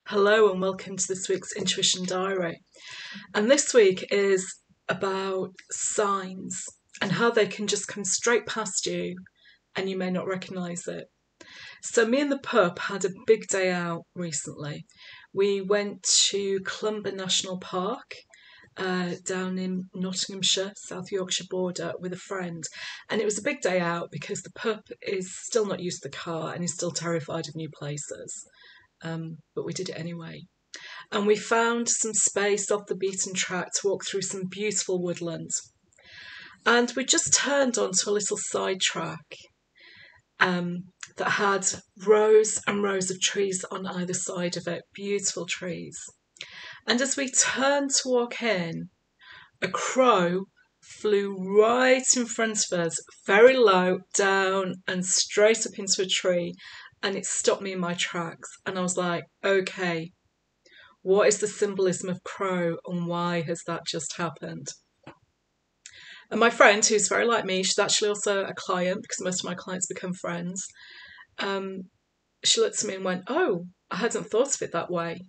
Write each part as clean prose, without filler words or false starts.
Hello and welcome to this week's Intuition Diary. And this week is about signs and how they can just come straight past you and you may not recognise it. So me and the pup had a big day out recently. We went to Clumber National Park down in Nottinghamshire, South Yorkshire border with a friend. And it was a big day out because the pup is still not used to the car and is still terrified of new places. But we did it anyway. And we found some space off the beaten track to walk through some beautiful woodland. And we just turned onto a little side track that had rows and rows of trees on either side of it, beautiful trees. And as we turned to walk in, a crow flew right in front of us, very low, down and straight up into a tree. And it stopped me in my tracks. And I was like, okay, what is the symbolism of crow and why has that just happened? And my friend, who's very like me, she's actually also a client because most of my clients become friends. She looked at me and went, oh, I hadn't thought of it that way.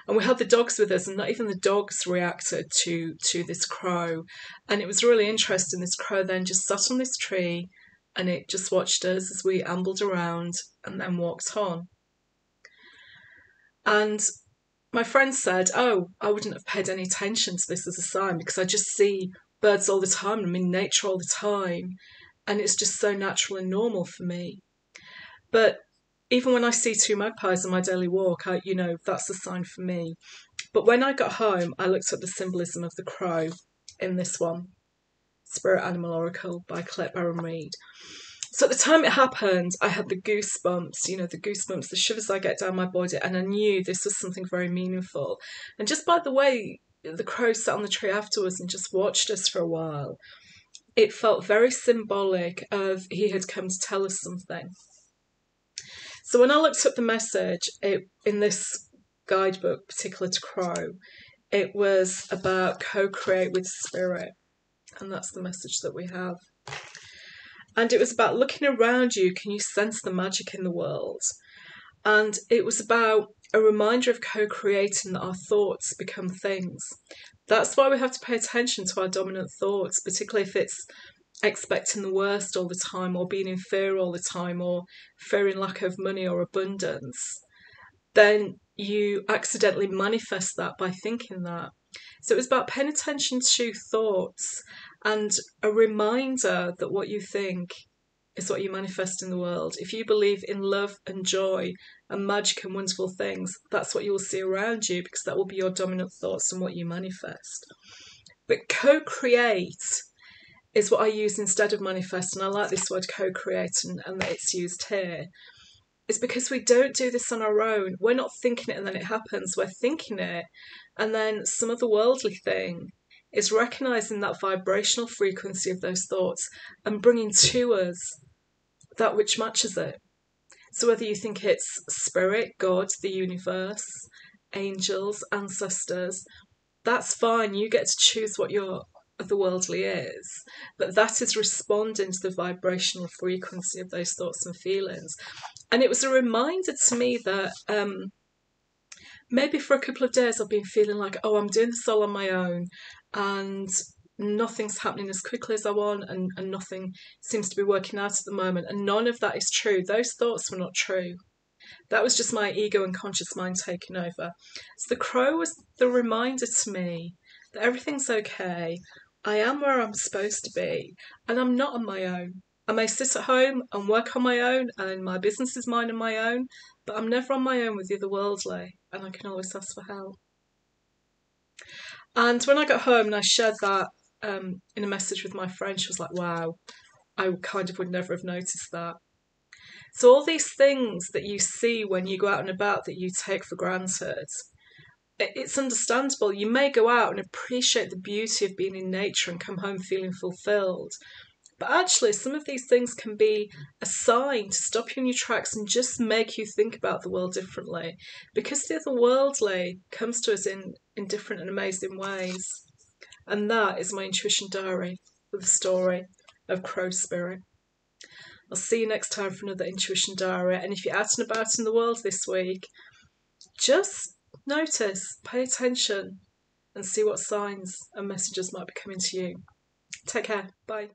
And we had the dogs with us and not even the dogs reacted to this crow. And it was really interesting. This crow then just sat on this tree and it just watched us as we ambled around and then walked on. And my friend said, oh, I wouldn't have paid any attention to this as a sign because I just see birds all the time. I'm in nature all the time. And it's just so natural and normal for me. But even when I see two magpies on my daily walk, that's a sign for me. But when I got home, I looked at the symbolism of the crow in this one, Spirit Animal Oracle by Colette Baron-Reid. So at the time it happened, I had the goosebumps, the shivers I get down my body, and I knew this was something very meaningful. And just by the way the crow sat on the tree afterwards and just watched us for a while, it felt very symbolic of he had come to tell us something. So when I looked up the message in this guidebook, particular to crow, it was about co-create with spirit. And that's the message that we have. And it was about looking around you, can you sense the magic in the world? And it was about a reminder of co-creating, that our thoughts become things. That's why we have to pay attention to our dominant thoughts, particularly if it's expecting the worst all the time, or being in fear all the time, or fearing lack of money or abundance. Then you accidentally manifest that by thinking that. So it was about paying attention to thoughts and a reminder that what you think is what you manifest in the world. If you believe in love and joy and magic and wonderful things, that's what you will see around you, because that will be your dominant thoughts and what you manifest. But co-create is what I use instead of manifest, and I like this word co-create and that it's used here. It's because we don't do this on our own. We're not thinking it and then it happens. We're thinking it, and then some otherworldly thing is recognising that vibrational frequency of those thoughts and bringing to us that which matches it. So whether you think it's spirit, God, the universe, angels, ancestors, that's fine. You get to choose what your otherworldly is, but that is responding to the vibrational frequency of those thoughts and feelings. And it was a reminder to me that maybe for a couple of days I've been feeling like, oh, I'm doing this all on my own and nothing's happening as quickly as I want, and nothing seems to be working out at the moment. And none of that is true. Those thoughts were not true. That was just my ego and conscious mind taking over. So the crow was the reminder to me that everything's okay. I am where I'm supposed to be, and I'm not on my own. I may sit at home and work on my own, and my business is mine and my own, but I'm never on my own with the otherworldly, and I can always ask for help. And when I got home and I shared that in a message with my friend, she was like, wow, I kind of would never have noticed that. So all these things that you see when you go out and about that you take for granted, it's understandable. You may go out and appreciate the beauty of being in nature and come home feeling fulfilled. But actually, some of these things can be a sign to stop you in your tracks and just make you think about the world differently. Because the otherworldly comes to us in different and amazing ways. And that is my intuition diary with the story of Crow Spirit. I'll see you next time for another intuition diary. And if you're out and about in the world this week, just notice, pay attention, and see what signs and messages might be coming to you. Take care. Bye.